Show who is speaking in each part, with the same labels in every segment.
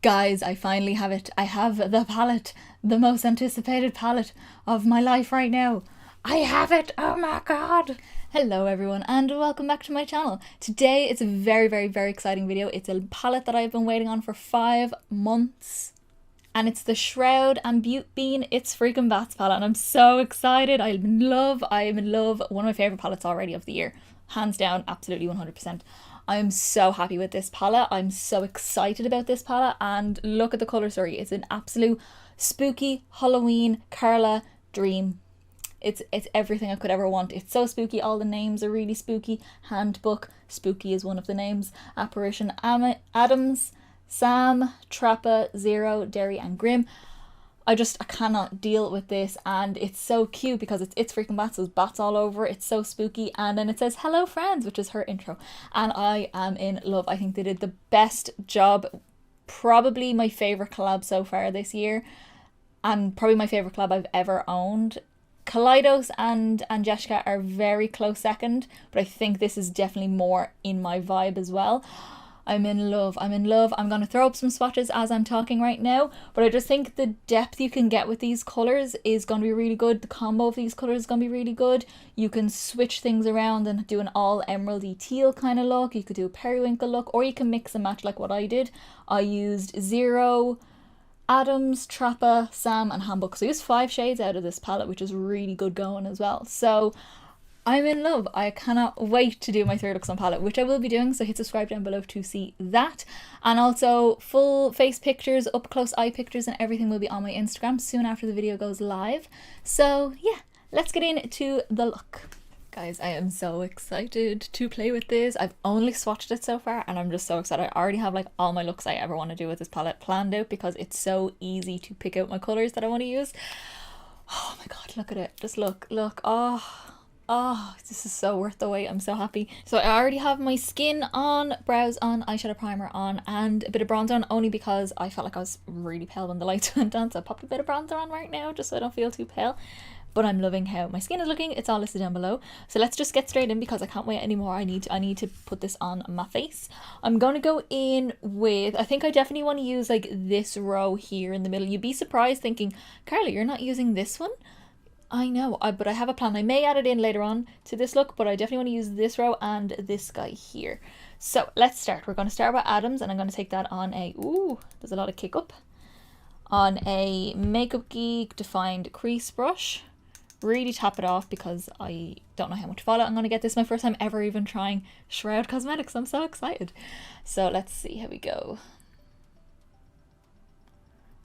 Speaker 1: Guys, I finally have it. I have the palette, the most anticipated palette of my life right now. I have it! Oh my god! Hello everyone and welcome back to my channel. Today it's a very exciting video. It's a palette that I've been waiting on for 5 months. And it's the Shroud Beautbean It's Freakin' Bats palette and I'm so excited. I'm in love. One of my favourite palettes already of the year. Hands down, absolutely 100%. I am so happy with this palette. I'm so excited about this palette and look at the colour story. It's an absolute spooky Halloween Carla dream. It's everything I could ever want. It's so spooky. All the names are really spooky. Handbook, spooky is one of the names. Apparition, Adams, Sam, Trappa, Zero, Derry and Grim. I cannot deal with this, and it's so cute because it's freaking bats. There's bats all over. It's so spooky, and then it says hello friends, which is her intro, and I am in love. I think they did the best job, probably my favourite collab so far this year, and probably my favourite collab I've ever owned. Kaleidos and Jessica are very close second, but I think this is definitely more in my vibe as well. I'm in love. I'm going to throw up some swatches as I'm talking right now, but I just think the depth you can get with these colours is going to be really good. The combo of these colours is going to be really good. You can switch things around and do an all emeraldy teal kind of look. You could do a periwinkle look, or you can mix and match like what I did. I used Zero, Adams, Trappa, Sam and Handbook. So I used 5 shades out of this palette, which is really good going as well. So I'm in love. I cannot wait to do my 3 looks on palette, which I will be doing, so hit subscribe down below to see that. And also full face pictures, up close eye pictures and everything will be on my Instagram soon after the video goes live. So yeah, let's get into the look. Guys, I am so excited to play with this. I've only swatched it so far and I'm just so excited. I already have like all my looks I ever want to do with this palette planned out because it's so easy to pick out my colours that I want to use. Oh my god, look at it. Just look. Oh, this is so worth the wait. I'm so happy. So I already have my skin on, brows on, eyeshadow primer on, and a bit of bronzer on, only because I felt like I was really pale when the lights went on. So I popped a bit of bronzer on right now just so I don't feel too pale. But I'm loving how my skin is looking. It's all listed down below. So let's just get straight in because I can't wait anymore. I need to put this on my face. I'm going to go in with, I think I definitely want to use like this row here in the middle. You'd be surprised thinking, Carla, you're not using this one? I know, but I have a plan. I may add it in later on to this look, but I definitely want to use this row and this guy here. So let's start. We're going to start with Adams and I'm going to take that on a, ooh, there's a lot of kick up, on a Makeup Geek defined crease brush. Really tap it off because I don't know how much fallout I'm going to get. This is my first time ever even trying Shroud Cosmetics. I'm so excited. So let's see how we go.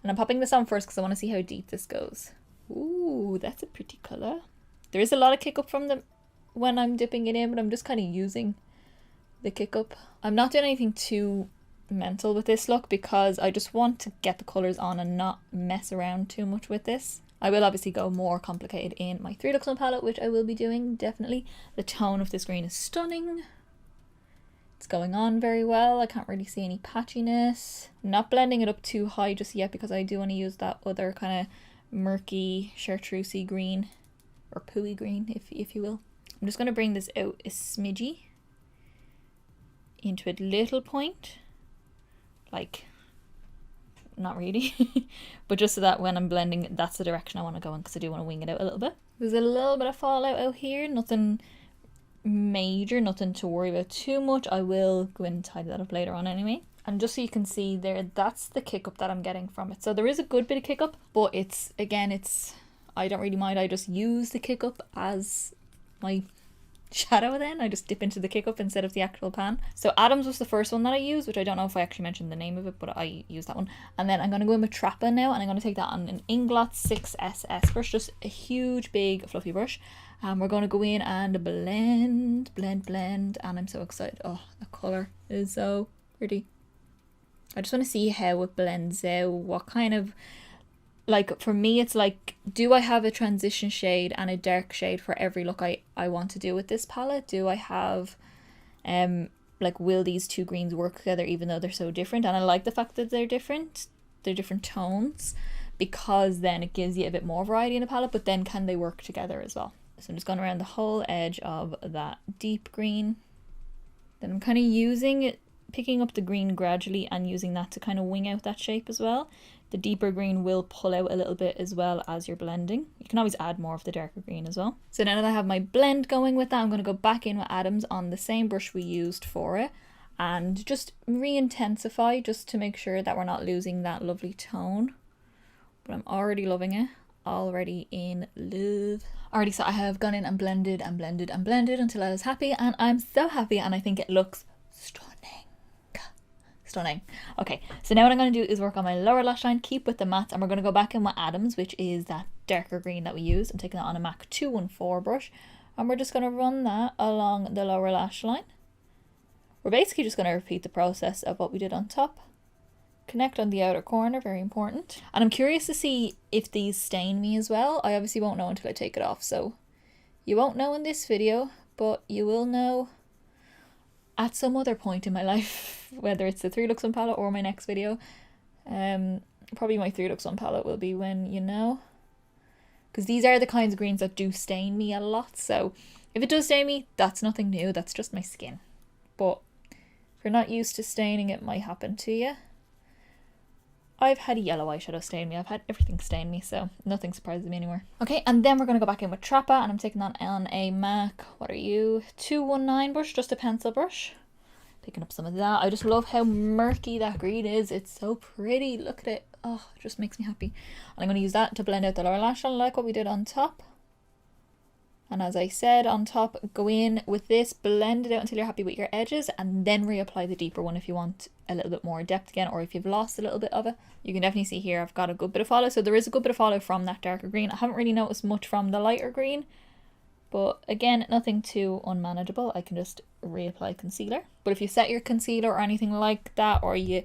Speaker 1: And I'm popping this on first because I want to see how deep this goes. Ooh, that's a pretty colour. There is a lot of kick up from the when I'm dipping it in, but I'm just kind of using the kick up. I'm not doing anything too mental with this look because I just want to get the colours on and not mess around too much with this. I will obviously go more complicated in my 3 looks on palette, which I will be doing, definitely. The tone of this green is stunning. It's going on very well. I can't really see any patchiness. I'm not blending it up too high just yet because I do want to use that other kind of murky chartreusey green, or pooey green if you will. I'm just going to bring this out a smidgy into a little point, like not really but just so that when I'm blending that's the direction I want to go in because I do want to wing it out a little bit. There's a little bit of fallout out here, nothing major, nothing to worry about too much. I will go in and tidy that up later on anyway. And just so you can see there, that's the kick up that I'm getting from it. So there is a good bit of kick up, but it's I don't really mind. I just use the kick up as my shadow then. I just dip into the kick up instead of the actual pan. So Adams was the first one that I used, which I don't know if I actually mentioned the name of it, but I used that one. And then I'm going to go in with Trappa now, and I'm going to take that on an Inglot 6SS brush, just a huge, big, fluffy brush. And we're going to go in and blend, and I'm so excited. Oh, the colour is so pretty. I just want to see how it blends out, what kind of, like for me it's like, do I have a transition shade and a dark shade for every look I want to do with this palette? Do I have, like will these 2 greens work together even though they're so different? And I like the fact that they're different tones because then it gives you a bit more variety in the palette, but then can they work together as well? So I'm just going around the whole edge of that deep green. Then I'm kind of using picking up the green gradually and using that to kind of wing out that shape as well. The deeper green will pull out a little bit as well as you're blending. You can always add more of the darker green as well. So now that I have my blend going with that, I'm going to go back in with Adams on the same brush we used for it and just re-intensify, just to make sure that we're not losing that lovely tone. But I'm already loving it. Already in love. Alrighty, so I have gone in and blended and blended and blended until I was happy, and I'm so happy, and I think it looks stunning. Stunning. Okay, so now what I'm going to do is work on my lower lash line, keep with the mattes, and we're going to go back in with Adams, which is that darker green that we used. I'm taking that on a MAC 214 brush, and we're just going to run that along the lower lash line. We're basically just going to repeat the process of what we did on top. Connect on the outer corner, very important. And I'm curious to see if these stain me as well. I obviously won't know until I take it off, so you won't know in this video, but you will know at some other point in my life, whether it's the 3 Looks One palette or my next video. Probably my 3 Looks One palette will be when you know, because these are the kinds of greens that do stain me a lot. So if it does stain me, that's nothing new, that's just my skin. But if you're not used to staining, it might happen to you. I've had yellow eyeshadow stain me, I've had everything stain me, so nothing surprises me anymore. Okay, and then we're going to go back in with Trappa, and I'm taking that on a MAC, what are you, 219 brush, just a pencil brush. Picking up some of that. I just love how murky that green is, it's so pretty, look at it. Oh, it just makes me happy. And I'm going to use that to blend out the lower lash line like what we did on top. And as I said, on top, go in with this, blend it out until you're happy with your edges, and then reapply the deeper one if you want a little bit more depth again, or if you've lost a little bit of it. You can definitely see here I've got a good bit of follow, so there is a good bit of follow from that darker green. I haven't really noticed much from the lighter green, but again, nothing too unmanageable. I can just reapply concealer. But if you set your concealer or anything like that, or you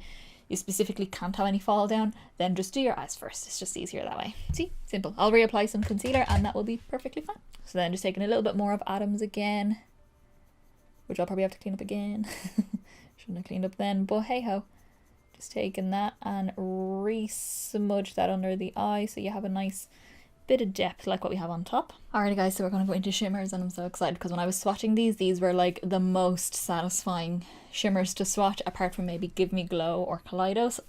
Speaker 1: specifically can't have any fall down, then just do your eyes first. It's just easier that way. See, simple. I'll reapply some concealer and that will be perfectly fine. So then just taking a little bit more of Adams again, which I'll probably have to clean up again. Shouldn't have cleaned up then, but hey ho. Just taking that and re-smudge that under the eye so you have a nice bit of depth like what we have on top. Alrighty guys, so we're going to go into shimmers, and I'm so excited because when I was swatching these were like the most satisfying shimmers to swatch, apart from maybe Give Me Glow or Kaleidos.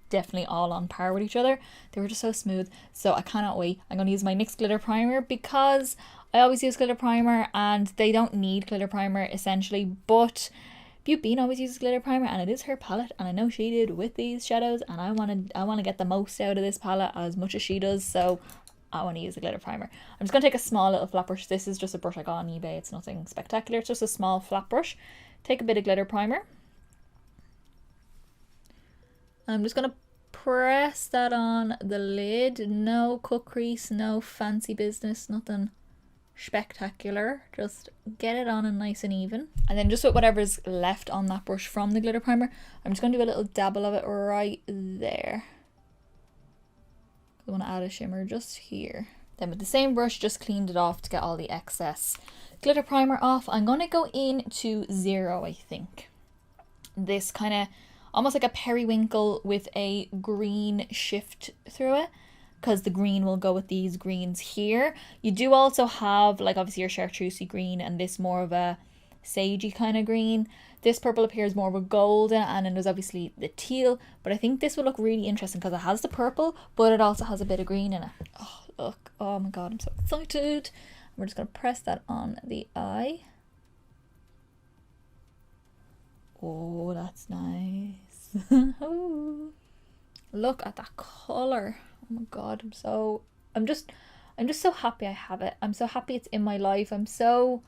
Speaker 1: Definitely all on par with each other. They were just so smooth, so I cannot wait. I'm going to use my NYX glitter primer because I always use glitter primer and they don't need glitter primer essentially, but Beautbean always uses glitter primer and it is her palette, and I know she did with these shadows, and I want to get the most out of this palette as much as she does, so I want to use a glitter primer. I'm just going to take a small little flat brush. This is just a brush I got on eBay. It's nothing spectacular. It's just a small flat brush. Take a bit of glitter primer. I'm just going to press that on the lid. No cut crease, no fancy business, nothing spectacular. Just get it on and nice and even. And then just with whatever's left on that brush from the glitter primer, I'm just going to do a little dabble of it right there. I want to add a shimmer just here. Then with the same brush, just cleaned it off to get all the excess glitter primer off. I'm going to go into Zero, I think. This kind of almost like a periwinkle with a green shift through it, because the green will go with these greens here. You do also have like obviously your chartreusey green and this more of a sagey kind of green. This purple appears more of a golden, and then there's obviously the teal, but I think this would look really interesting because it has the purple, but it also has a bit of green in it. Oh, look. Oh my god, I'm so excited. We're just going to press that on the eye. Oh, that's nice. Look at that colour. Oh my god, I'm just so happy I have it. I'm so happy it's in my life. I'm so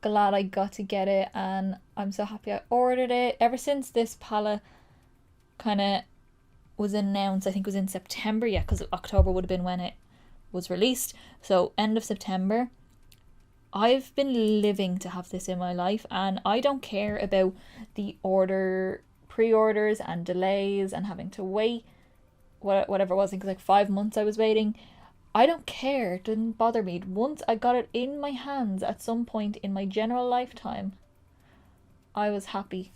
Speaker 1: glad I got to get it, and I'm so happy I ordered it. Ever since this palette kind of was announced, I think it was in September, yeah, because October would have been when it was released, so end of September, I've been living to have this in my life, and I don't care about the pre-orders and delays and having to wait, whatever it was. I think it was like 5 months I was waiting. I don't care, it didn't bother me. Once I got it in my hands at some point in my general lifetime, I was happy,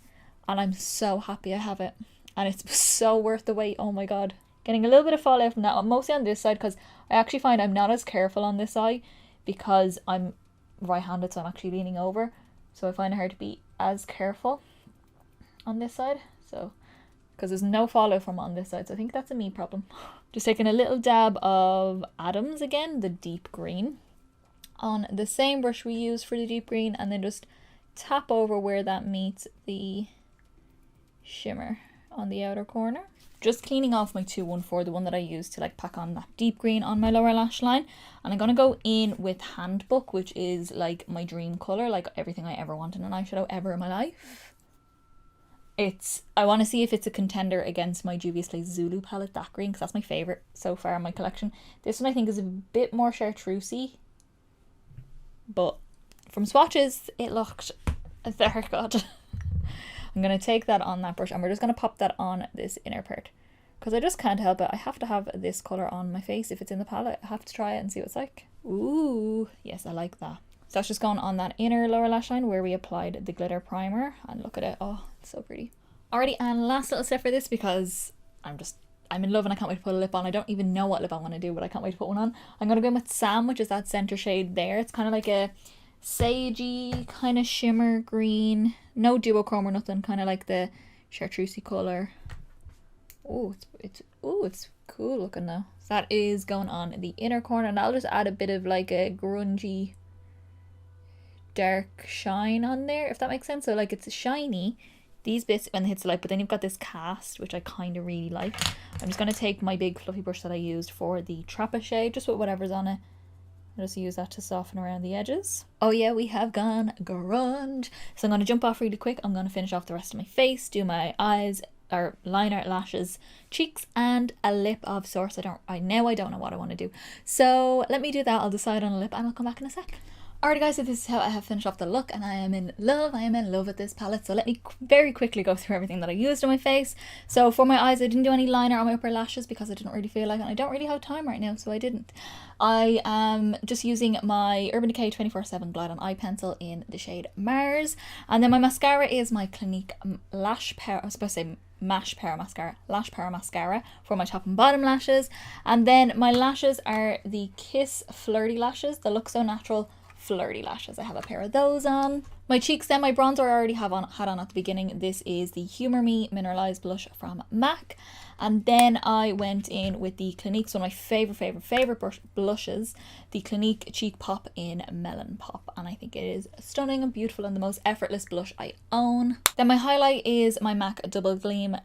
Speaker 1: and I'm so happy I have it, and it's so worth the wait. Oh my god. Getting a little bit of fallout from that, mostly on this side, because I actually find I'm not as careful on this eye because I'm right-handed, so I'm actually leaning over, so I find it hard to be as careful. on this side. So, because there's no fallout from on this side. So I think that's a me problem. Just taking a little dab of Adams again, the deep green, on the same brush we used for the deep green, and then just tap over where that meets the shimmer on the outer corner. Just cleaning off my 214, the one that I used to like pack on that deep green on my lower lash line. And I'm going to go in with Handbook, which is like my dream colour, like everything I ever wanted in an eyeshadow ever in my life. I want to see if it's a contender against my Juvia's Lace Zulu palette, that green, because that's my favourite so far in my collection. This one I think is a bit more chartreusey, but from swatches it looked very good. I'm going to take that on that brush and we're just going to pop that on this inner part, because I just can't help it. I have to have this colour on my face if it's in the palette. I have to try it and see what it's like. Ooh, yes, I like that. So that's just going on that inner lower lash line where we applied the glitter primer, and look at it. Oh, it's so pretty. Alrighty, and last little step for this, because I'm in love and I can't wait to put a lip on. I don't even know what lip I want to do, but I can't wait to put one on. I'm going to go in with Sam, which is that center shade there. It's kind of like a sagey kind of shimmer green. No duochrome or nothing, kind of like the chartreusey colour. Oh, it's cool looking though. So that is going on the inner corner, and I'll just add a bit of like a grungy dark shine on there, if that makes sense. So like it's shiny, these bits when it hits the light, but then you've got this cast, which I kind of really like. I'm just going to take my big fluffy brush that I used for the Trappa shade, just with whatever's on it. I'll just use that to soften around the edges. Oh yeah, we have gone grunge. So I'm going to jump off really quick. I'm going to finish off the rest of my face, do my eyes, or liner, lashes, cheeks, and a lip of sorts. I don't know what I want to do. So let me do that. I'll decide on a lip and I'll come back in a sec. Alright guys, so this is how I have finished off the look, and I am in love. I am in love with this palette. So let me very quickly go through everything that I used on my face. So for my eyes, I didn't do any liner on my upper lashes because I didn't really feel like it, and I don't really have time right now, so I didn't. I am just using my Urban Decay 24/7 Glide On Eye Pencil in the shade Mars. And then my mascara is my Clinique Lash Power, I was supposed to say Lash Power Mascara for my top and bottom lashes. And then my lashes are the Kiss Flirty Lashes, the Look So Natural Flirty Lashes. I have a pair of those on. My cheeks, then my bronzer I already had on at the beginning. This is the Humour Me Mineralized Blush from MAC. And then I went in with the Clinique's one of my favorite blushes, the Clinique Cheek Pop in Melon Pop, and I think it is stunning and beautiful and the most effortless blush I own. Then my highlight is my MAC Double Gleam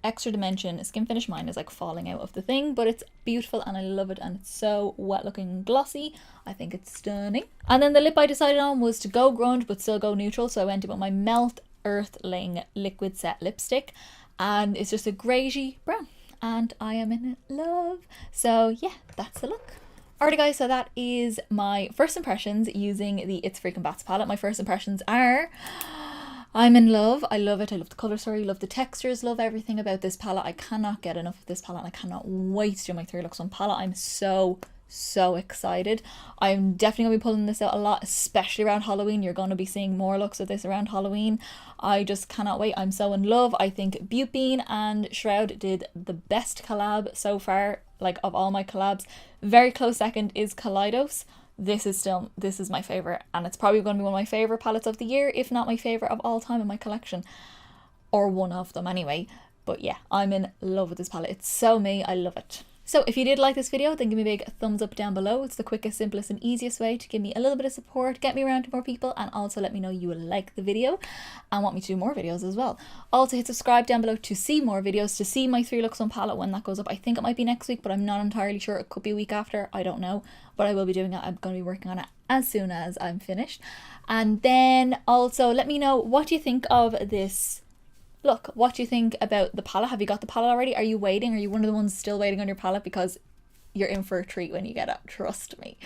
Speaker 1: Extra Dimension Skin Finish. Mine is like falling out of the thing, but it's beautiful and I love it, and it's so wet looking and glossy. I think it's stunning. And then the lip I decided on was to go grunge but still go neutral, so I went in with my Melt Earthling Liquid Set Lipstick, and it's just a greyish brown, and I am in love. So yeah, that's the look. Alrighty guys, so that is my first impressions using the It's Freakin Bats palette. My first impressions are, I'm in love. I love it. I love the colour story, love the textures, love everything about this palette. I cannot get enough of this palette, and I cannot wait to do my 3 looks on palette. I'm so excited. I'm definitely gonna be pulling this out a lot, especially around Halloween. You're gonna be seeing more looks of this around Halloween. I just cannot wait. I'm so in love. I think Beautbean and Shroud did the best collab so far, like of all my collabs. Very close second is Kaleidos. This is my favorite, and it's probably going to be one of my favorite palettes of the year, if not my favorite of all time in my collection, or one of them anyway. But yeah, I'm in love with this palette. It's so me. I love it. So if you did like this video, then give me a big thumbs up down below. It's the quickest, simplest and easiest way to give me a little bit of support, get me around to more people, and also let me know you like the video and want me to do more videos as well. Also hit subscribe down below to see more videos, to see my 3 looks on palette when that goes up. I think it might be next week, but I'm not entirely sure. It could be a week after, I don't know, but I will be doing it. I'm going to be working on it as soon as I'm finished. And then also let me know what you think of this look. What do you think about the palette? Have you got the palette already? Are you waiting? Are you one of the ones still waiting on your palette? Because you're in for a treat when you get it, trust me.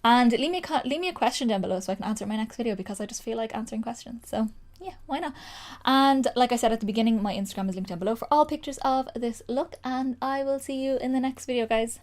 Speaker 1: And leave me a question down below so I can answer it in my next video, because I just feel like answering questions. So yeah, why not? And like I said at the beginning, my Instagram is linked down below for all pictures of this look, and I will see you in the next video, guys.